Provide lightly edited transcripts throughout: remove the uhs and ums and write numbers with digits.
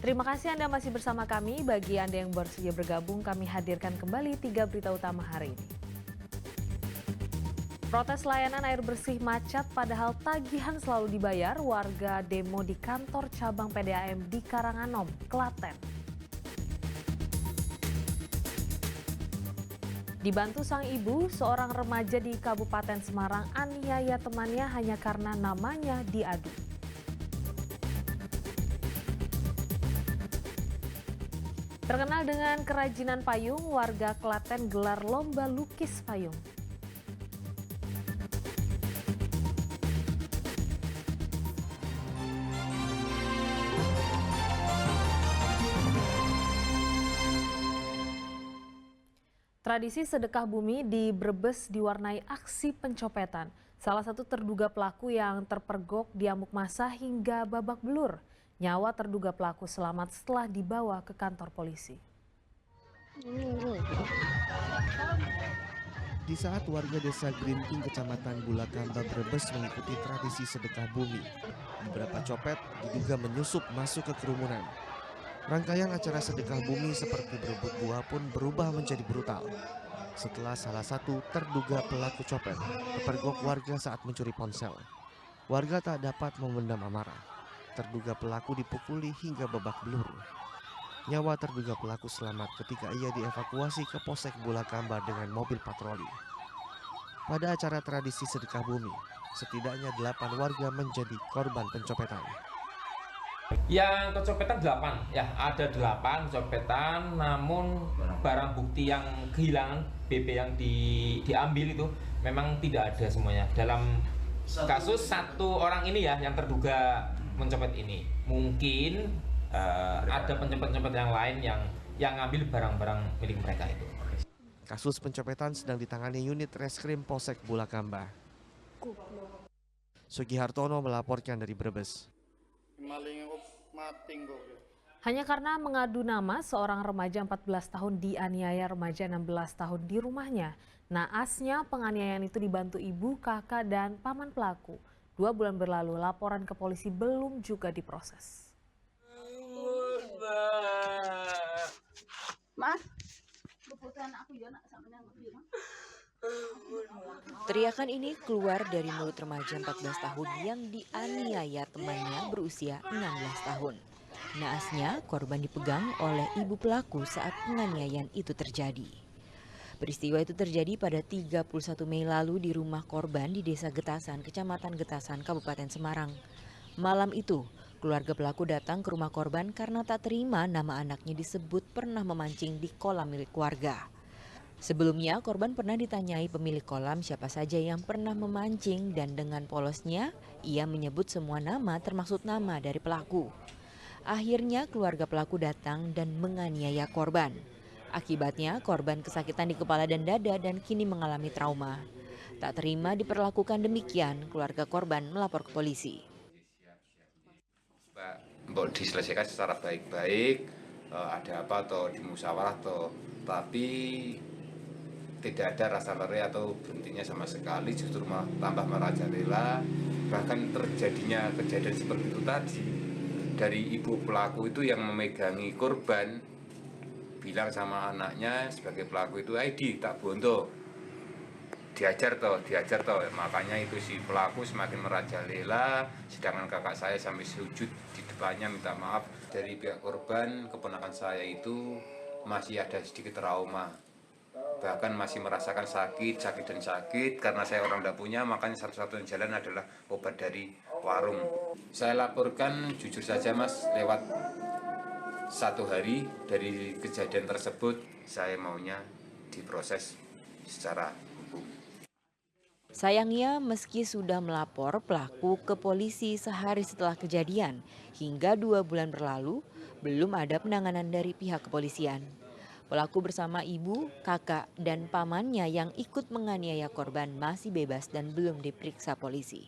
Terima kasih Anda masih bersama kami. Bagi Anda yang baru saja bergabung, kami hadirkan kembali 3 berita utama hari ini. Protes layanan air bersih macet padahal tagihan selalu dibayar, warga demo di kantor cabang PDAM di Karanganom, Klaten. Dibantu sang ibu, seorang remaja di Kabupaten Semarang aniaya temannya hanya karena namanya diadu. Terkenal dengan kerajinan payung, warga Klaten gelar lomba lukis payung. Tradisi sedekah bumi di Brebes diwarnai aksi pencopetan. Salah satu terduga pelaku yang terpergok diamuk massa hingga babak belur. Nyawa terduga pelaku selamat setelah dibawa ke kantor polisi. Di saat warga desa Grinting, kecamatan Bulakamba, Brebes mengikuti tradisi sedekah bumi, beberapa copet diduga menyusup masuk ke kerumunan. Rangkaian acara sedekah bumi seperti berebut buah pun berubah menjadi brutal. Setelah salah satu terduga pelaku copet kepergok warga saat mencuri ponsel. Warga tak dapat memendam amarah. Terduga pelaku dipukuli hingga babak belur. Nyawa terduga pelaku selamat ketika ia dievakuasi ke Polsek Bulakamba dengan mobil patroli. Pada acara tradisi sedekah bumi, setidaknya 8 warga menjadi korban pencopetan. Yang kecopetan 8, ya ada 8 kecopetan, namun barang bukti yang kehilangan BP yang diambil itu memang tidak ada semuanya. Dalam kasus satu orang ini ya yang terduga mencopet ini, mungkin ada pencopet-pencopet yang lain yang ngambil barang-barang milik mereka itu. Kasus pencopetan sedang ditangani unit reskrim Polsek Bulakamba. Sugihartono melaporkan dari Brebes. Hanya karena mengadu nama, seorang remaja 14 tahun dianiaya remaja 16 tahun di rumahnya. Naasnya penganiayaan itu dibantu ibu, kakak, dan paman pelaku. 2 bulan berlalu, laporan ke polisi belum juga diproses. Teriakan ini keluar dari mulut remaja 14 tahun yang dianiaya temannya berusia 16 tahun. Naasnya, korban dipegang oleh ibu pelaku saat penganiayaan itu terjadi. Peristiwa itu terjadi pada 31 Mei lalu di rumah korban di Desa Getasan, Kecamatan Getasan, Kabupaten Semarang. Malam itu, keluarga pelaku datang ke rumah korban karena tak terima nama anaknya disebut pernah memancing di kolam milik warga. Sebelumnya, korban pernah ditanyai pemilik kolam siapa saja yang pernah memancing dan dengan polosnya, ia menyebut semua nama termasuk nama dari pelaku. Akhirnya keluarga pelaku datang dan menganiaya korban. Akibatnya korban kesakitan di kepala dan dada dan kini mengalami trauma. Tak terima diperlakukan demikian, keluarga korban melapor ke polisi. Mbok diselesaikan secara baik-baik, ada apa atau dimusyawarah atau tapi tidak ada rasa lari atau berhentinya sama sekali, justru tambah merajalela. Bahkan terjadinya kejadian seperti itu tadi, dari ibu pelaku itu yang memegangi korban bilang sama anaknya sebagai pelaku itu, "ID tak bondo, diajar toh. Makanya itu si pelaku semakin merajalela, sedangkan kakak saya sampai sujud di depannya minta maaf. Dari pihak korban, keponakan saya itu masih ada sedikit trauma, bahkan masih merasakan sakit karena saya orang tidak punya, makanya satu-satunya jalan adalah obat dari warung. Saya laporkan jujur saja Mas, lewat 1 hari dari kejadian tersebut, saya maunya diproses secara hukum. Sayangnya meski sudah melapor pelaku ke polisi sehari setelah kejadian, hingga 2 bulan berlalu, belum ada penanganan dari pihak kepolisian. Pelaku bersama ibu, kakak, dan pamannya yang ikut menganiaya korban masih bebas dan belum diperiksa polisi.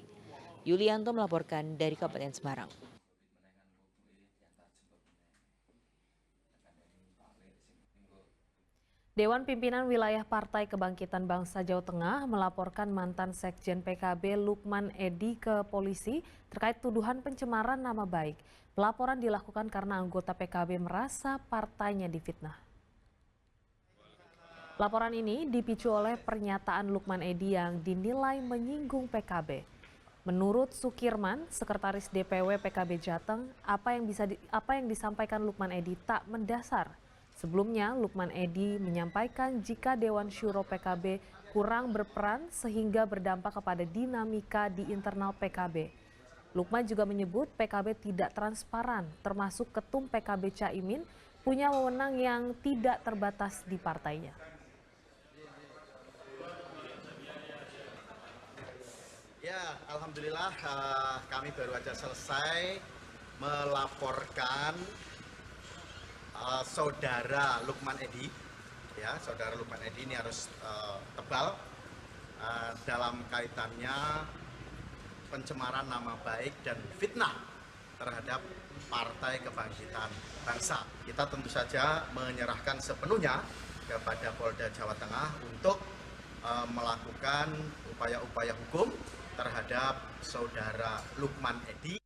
Yulianto melaporkan dari Kabupaten Semarang. Dewan Pimpinan Wilayah Partai Kebangkitan Bangsa Jawa Tengah melaporkan mantan Sekjen PKB Lukman Edy ke polisi terkait tuduhan pencemaran nama baik. Pelaporan dilakukan karena anggota PKB merasa partainya difitnah. Laporan ini dipicu oleh pernyataan Lukman Edy yang dinilai menyinggung PKB. Menurut Sukirman, Sekretaris DPW PKB Jateng, apa yang disampaikan Lukman Edy tak mendasar. Sebelumnya, Lukman Edy menyampaikan jika Dewan Syuro PKB kurang berperan sehingga berdampak kepada dinamika di internal PKB. Lukman juga menyebut PKB tidak transparan, termasuk Ketum PKB Caimin punya wewenang yang tidak terbatas di partainya. Ya, alhamdulillah kami baru aja selesai melaporkan saudara Lukman Edy. Ya, saudara Lukman Edy ini harus tebal dalam kaitannya pencemaran nama baik dan fitnah terhadap Partai Kebangkitan Bangsa. Kita tentu saja menyerahkan sepenuhnya kepada Polda Jawa Tengah untuk melakukan upaya-upaya hukum terhadap saudara Lukman Edy.